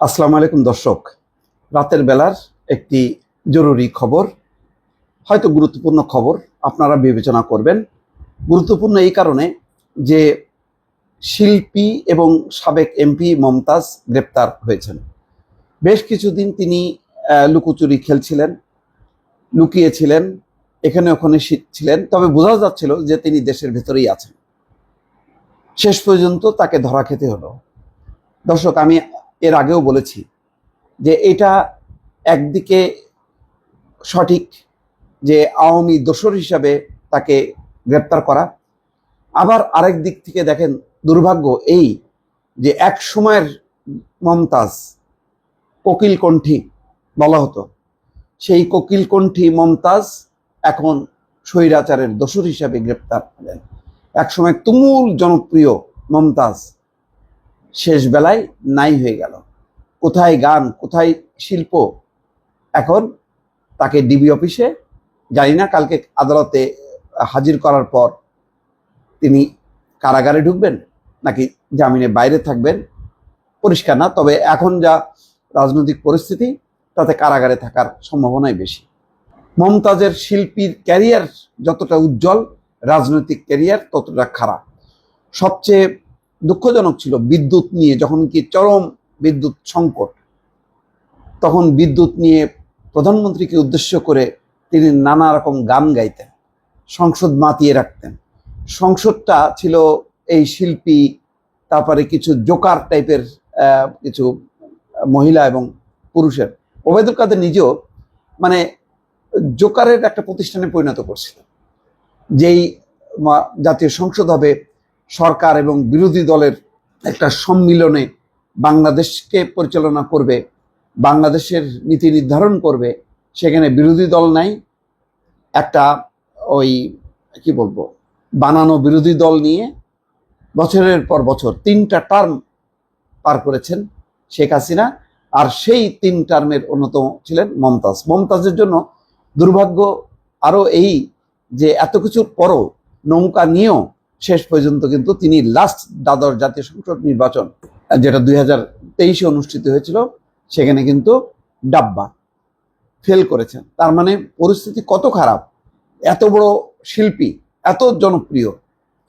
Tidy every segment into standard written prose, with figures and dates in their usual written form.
আসসালামু আলাইকুম দর্শক, রাতের বেলার একটি জরুরি খবর, হয়তো গুরুত্বপূর্ণ খবর, আপনারা বিবেচনা করবেন। গুরুত্বপূর্ণ এই কারণে যে শিল্পী এবং সাবেক এমপি মমতাজ গ্রেপ্তার হয়েছেন। বেশ কিছুদিন তিনি লুকোচুরি খেলছিলেন, লুকিয়েছিলেন, এখানে ওখানে ছিলেন, তবে বোঝা যাচ্ছিল যে তিনি দেশের ভেতরেই আছেন। শেষ পর্যন্ত তাকে ধরা খেতে হলো। দর্শক, আমি এর আগেও বলেছি যে এটা একদিকে সঠিক যে আওয়ামী দোসর হিসাবে তাকে গ্রেপ্তার করা, আবার আরেক দিক থেকে দেখেন দুর্ভাগ্য এই যে এক সময়ের মমতাজ কোকিলকণ্ঠী বলা হতো, সেই কোকিলকণ্ঠী মমতাজ এখন স্বৈরাচারের দোসর হিসাবে গ্রেপ্তার হলেন। একসময় তুমুল জনপ্রিয় মমতাজ শেষ বেলায় নাই হয়ে গেল। কোথায় গান, কোথায় শিল্প? এখন তাকে ডিবি অফিসে, জানি না কালকে আদালতে হাজির করার পর তিনি কারাগারে ঢুকবেন নাকি জামিনে বাইরে থাকবেন পরিষ্কার না, তবে এখন যা রাজনৈতিক পরিস্থিতি তাতে কারাগারে থাকার সম্ভাবনাই বেশি। মমতাজের শিল্পীর ক্যারিয়ার যতটা উজ্জ্বল, রাজনৈতিক ক্যারিয়ার ততটা খারাপ। সবচেয়ে দুঃখজনক ছিল বিদ্যুৎ নিয়ে, যখন কি চরম বিদ্যুৎ সংকট, তখন বিদ্যুৎ নিয়ে প্রধানমন্ত্রীকে উদ্দেশ্য করে তিনি নানা রকম গান গাইতেন, সংসদ মাতিয়ে রাখতেন। সংসদটা ছিল এই শিল্পী, তারপরে কিছু জোকার টাইপের কিছু মহিলা এবং পুরুষের। ওবায়দুল কাদের নিজেও মানে জোকারের একটা প্রতিষ্ঠানে পরিণত করছিলেন। যেই জাতীয় সংসদ হবে, সরকার এবং বিরোধী দলের একটা সম্মিলনে বাংলাদেশকে পরিচালনা করবে, বাংলাদেশের নীতি নির্ধারণ করবে, সেখানে বিরোধী দল নাই। একটা ওই কি বলবো, বানানো বিরোধী দল নিয়ে বছরের পর বছর 3টা টার্ম পার করেছেন শেখ হাসিনা, আর সেই 3 টার্মের অন্যতম ছিলেন মমতাজ। মমতাজের জন্য দুর্ভাগ্য আরো এই যে এত কিছুর পরও নৌকা নিয়েও শেষ পর্যন্ত কিন্তু তিনি লাস্ট দ্বাদশ জাতীয় সংসদ নির্বাচন, যেটা 2023-এ অনুষ্ঠিত হয়েছিল, সেখানে কিন্তু ডাব্বা ফেল করেছেন। তার মানে পরিস্থিতি কত খারাপ। এত বড় শিল্পী, এত জনপ্রিয়,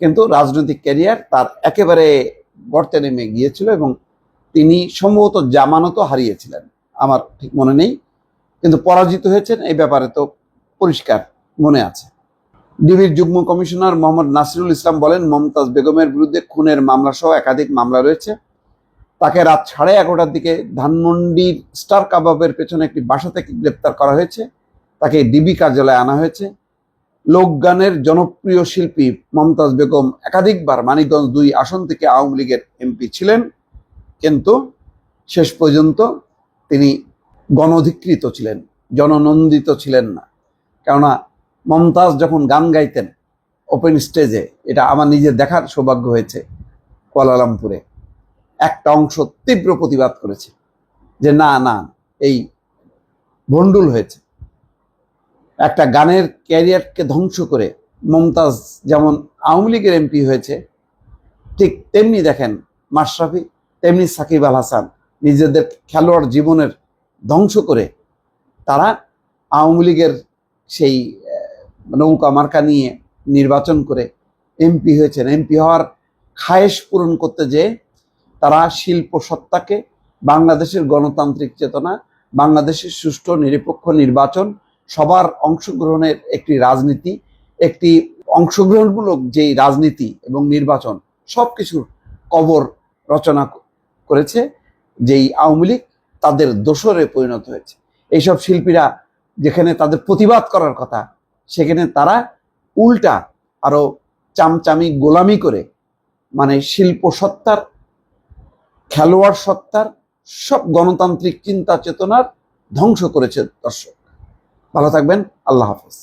কিন্তু রাজনৈতিক ক্যারিয়ার তার একেবারে গর্তে নেমে গিয়েছিল এবং তিনি সম্ভবত জামানতও হারিয়েছিলেন, আমার ঠিক মনে নেই, কিন্তু পরাজিত হয়েছেন এই ব্যাপারে তো পরিষ্কার মনে আছে। ডিবির যুগ্ম কমিশনার মোহাম্মদ নাসিরুল ইসলাম বলেন, মমতাজ বেগমের বিরুদ্ধে খুনের মামলা সহ একাধিক মামলা রয়েছে। তাকে রাত 11:30টার দিকে ধানমন্ডির স্টার কাবাবের পেছনে একটি বাসা থেকে গ্রেপ্তার করা হয়েছে। তাকে ডিবি কার্যালয়ে আনা হয়েছে। লোকগানের জনপ্রিয় শিল্পী মমতাজ বেগম একাধিকবার মানিকগঞ্জ 2 আসন থেকে আওয়ামী লীগের এমপি ছিলেন, কিন্তু শেষ পর্যন্ত তিনি গণধিকৃত ছিলেন, জননন্দিত ছিলেন না। কেননা মমতাজ যখন গান গাইতেন ওপেন স্টেজে, এটা আমার নিজের দেখার সৌভাগ্য হয়েছে, কুয়ালালামপুরে একটা অংশ তীব্র প্রতিবাদ করেছে যে না না, এই ভণ্ডুল হয়েছে। একটা গানের ক্যারিয়ারকে ধ্বংস করে মমতাজ যেমন আওয়ামী লীগের এমপি হয়েছে, ঠিক তেমনি দেখেন মাশরাফি, তেমনি সাকিব আল হাসান নিজেদের খেলোয়াড় জীবনের ধ্বংস করে তারা আওয়ামী লীগের সেই নৌকা মার্কা নিয়ে নির্বাচন করে এমপি হয়েছেন। এমপি হওয়ার খায়েশ পূরণ করতে যেয়ে তারা শিল্প সত্তাকে, বাংলাদেশের গণতান্ত্রিক চেতনা, বাংলাদেশের সুষ্ঠু নিরপেক্ষ নির্বাচন, সবার অংশগ্রহণের একটি রাজনীতি, একটি অংশগ্রহণমূলক যেই রাজনীতি এবং নির্বাচন, সব কিছুর কবর রচনা করেছে যেই আওয়ামী লীগ, তাদের দোসরে পরিণত হয়েছে। এইসব শিল্পীরা যেখানে তাদের প্রতিবাদ করার কথা, সেখানে তারা উল্টা আরো চামচামি গোলামি করে মানে শিল্প সত্তার, খেলোয়াড় সত্তার, সব গণতান্ত্রিক চিন্তা চেতনার ধ্বংস করেছে। দর্শক ভালো থাকবেন, আল্লাহ হাফেজ।